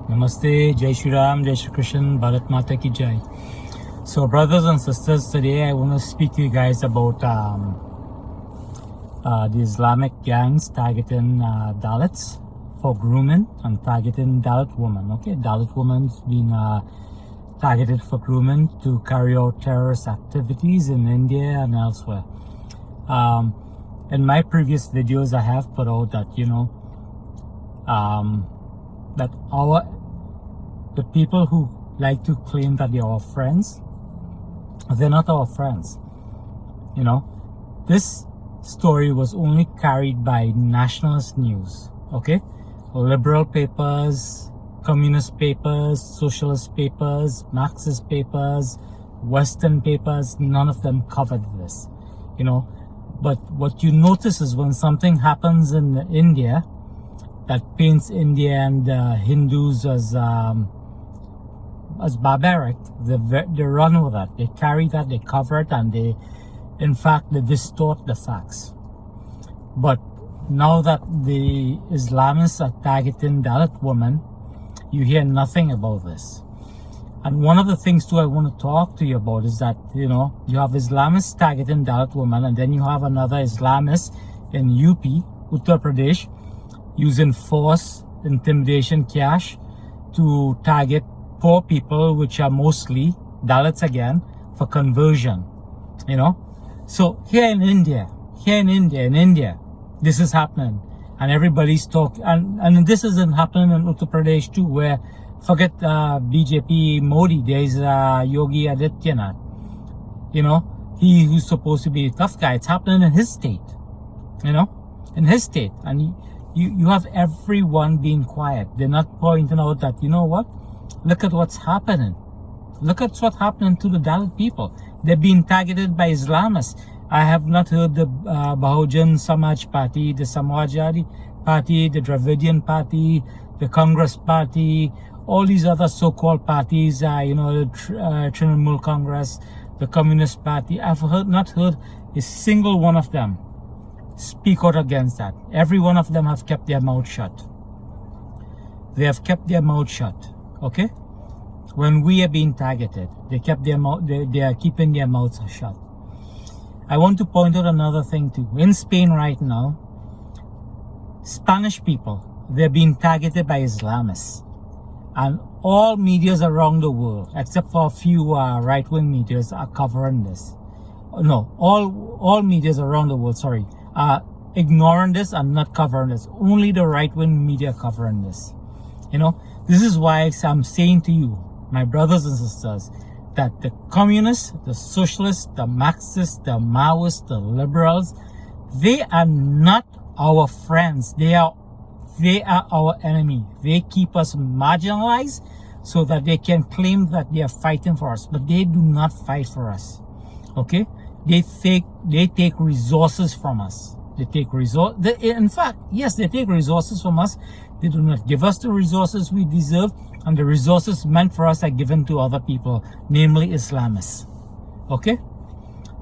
Namaste, Jai Shri Ram, Jai Shri Krishna, Bharat Mata Ki Jai. So, brothers and sisters, today I want to speak to you guys about the Islamic gangs targeting Dalits for grooming and targeting Dalit women. Okay, Dalit women's been targeted for grooming to carry out terrorist activities in India and elsewhere. In my previous videos, I have put out that that the people who like to claim that they are our friends, they're not our friends. This story was only carried by nationalist news, okay? Liberal papers, communist papers, socialist papers, Marxist papers, Western papers, none of them covered this, But what you notice is when something happens in India that paints India and Hindus as barbaric, they run with that. They carry that, they cover it, and they distort the facts. But now that the Islamists are targeting Dalit women, you hear nothing about this. And one of the things too I want to talk to you about is that, you have Islamists targeting Dalit women, and then you have another Islamist in UP, Uttar Pradesh, using force, intimidation, cash to target poor people, which are mostly Dalits again, for conversion, So here in India, this is happening, and everybody's talking, and this isn't happening in Uttar Pradesh too, where forget BJP Modi, there's Yogi Adityanath, he who's supposed to be a tough guy. It's happening in his state, in his state, and you have everyone being quiet. They're not pointing out that, look at what's happening. Look at what's happening to the Dalit people. They're being targeted by Islamists. I have not heard the Bahujan Samaj Party, the Samajwadi Party, the Dravidian Party, the Congress Party, all these other so-called parties, the Trinamool Congress, the Communist Party. I've not heard a single one of them speak out against that. Every one of them have kept their mouth shut. They have kept their mouth shut. Okay? When we are being targeted, they are keeping their mouths shut. I want to point out another thing too. In Spain right now, Spanish people, they're being targeted by Islamists. And all medias around the world, except for a few right-wing medias, are covering this. No, all medias around the world, are ignoring this and not covering this. Only the right-wing media covering this. This is why I'm saying to you, my brothers and sisters, that the communists, the socialists, the Marxists, the Maoists, the liberals, they are not our friends. They are our enemy. They keep us marginalized so that they can claim that they are fighting for us, but they do not fight for us. Okay? They take resources from us. They take resources from us. They do not give us the resources we deserve, and the resources meant for us are given to other people, namely Islamists. Okay?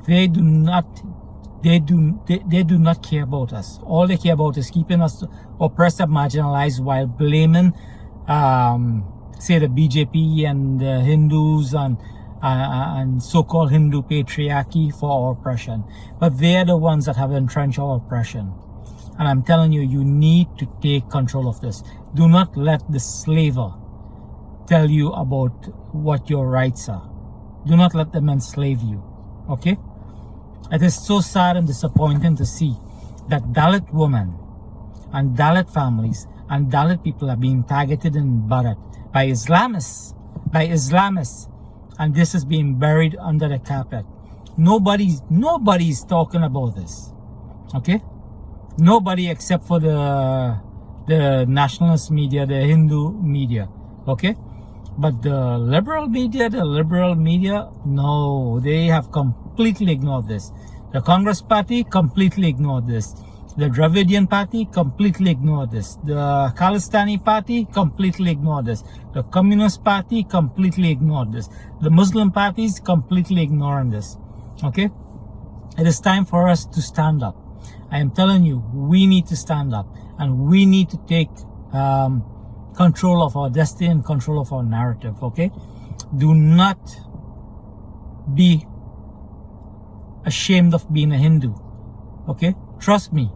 They do not care about us. All they care about is keeping us oppressed and marginalized while blaming, say, the BJP and the Hindus and so-called Hindu patriarchy for our oppression. But they're the ones that have entrenched our oppression. And I'm telling you, you need to take control of this. Do not let the slaver tell you about what your rights are. Do not let them enslave you. Okay? It is so sad and disappointing to see that Dalit women and Dalit families and Dalit people are being targeted in Bharat by Islamists, and this is being buried under the carpet. Nobody's talking about this. Okay? Nobody except for the nationalist media, the Hindu media. Okay? But the liberal media, no, they have completely ignored this. The Congress Party completely ignored this. The Dravidian Party completely ignored this. The Khalistani Party completely ignored this. The Communist Party completely ignored this. The Muslim parties completely ignoring this. Okay? It is time for us to stand up. I am telling you, we need to stand up, and we need to take control of our destiny and control of our narrative, okay? Do not be ashamed of being a Hindu, okay? Trust me.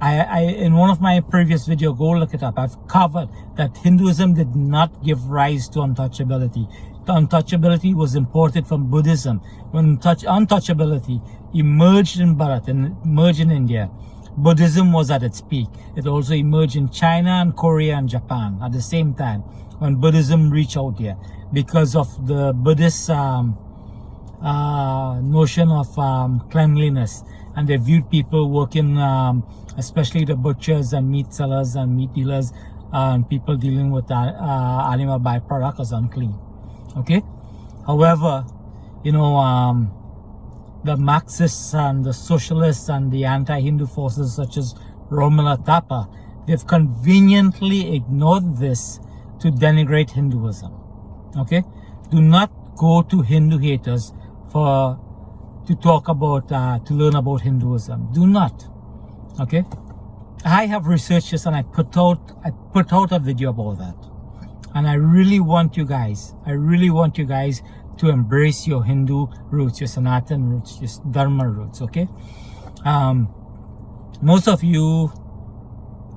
I in one of my previous videos, go look it up, I've covered that Hinduism did not give rise to untouchability. The untouchability was imported from Buddhism. When untouchability emerged in Bharat and emerged in India, Buddhism was at its peak. It also emerged in China and Korea and Japan at the same time when Buddhism reached out there because of the Buddhist notion of cleanliness, and they viewed people working, especially the butchers and meat sellers and meat dealers and people dealing with animal byproduct as unclean. Okay. However, you know, the Marxists and the socialists and the anti-Hindu forces such as Romila Thapa, they've conveniently ignored this to denigrate Hinduism. Okay. Do not go to Hindu haters to talk about, to learn about Hinduism. Do not. Okay. I have researched this and I put out a video about that. And I really want you guys to embrace your Hindu roots, your Sanatan roots, your Dharma roots, okay? Most of you,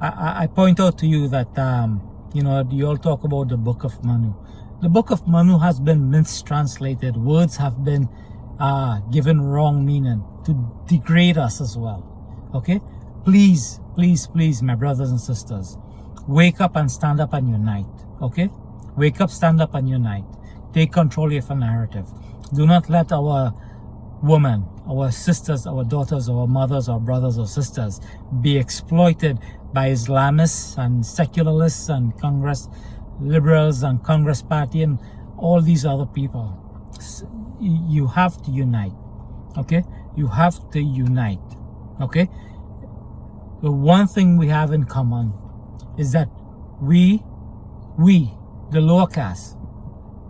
I point out to you that, you know, you all talk about the Book of Manu. The Book of Manu has been mistranslated. Words have been given wrong meaning to degrade us as well, okay? Please, please, please, my brothers and sisters, wake up and stand up and unite, okay? Wake up, stand up and unite. Take control of your narrative. Do not let our women, our sisters, our daughters, our mothers, our brothers or sisters be exploited by Islamists and secularists and Congress liberals and Congress party and all these other people. You have to unite, okay? You have to unite, okay? The one thing we have in common is that we, the lower caste,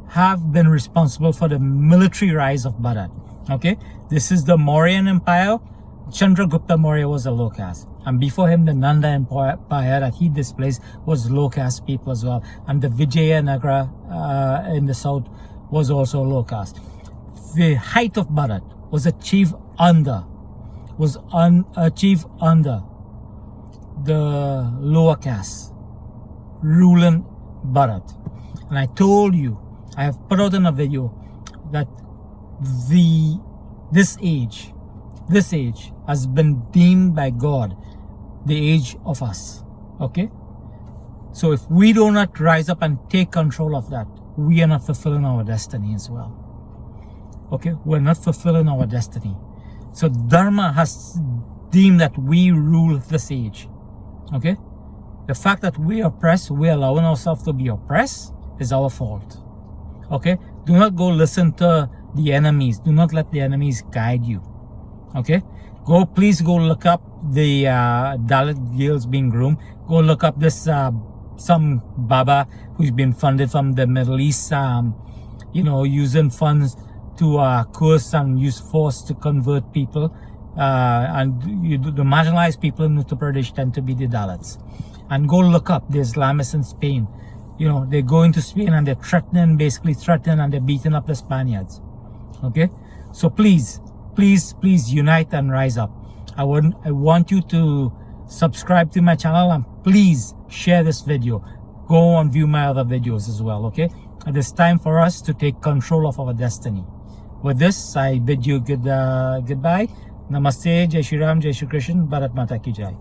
have been responsible for the military rise of Bharat. Okay, this is the Mauryan Empire. Chandragupta Maurya was a low caste, and before him the Nanda Empire that he displaced was low caste people as well, and the Vijayanagara in the south was also low caste. The height of Bharat was achieved under the lower caste ruling Bharat. And I told you, I have put out in a video that this age has been deemed by God the age of us. Okay? So if we do not rise up and take control of that, we are not fulfilling our destiny as well. Okay? We're not fulfilling our destiny. So Dharma has deemed that we rule this age. Okay? The fact that we oppress, we're allowing ourselves to be oppressed, is our fault. Okay? Do not go listen to the enemies. Do not let the enemies guide you. Okay? Please go look up the Dalit girls being groomed. Go look up this some Baba who's been funded from the Middle East, you know, using funds to coerce and use force to convert people. And the marginalized people in Uttar Pradesh tend to be the Dalits. And go look up the Islamists in Spain. You know, they go into Spain and they're basically threatening, and they're beating up the Spaniards. Okay? So please, please, please unite and rise up. I want you to subscribe to my channel and please share this video. Go and view my other videos as well, okay? It is time for us to take control of our destiny. With this, I bid you goodbye. Namaste, Jai Shri Ram, Jai Shri Krishna, Bharat Mata Ki Jai.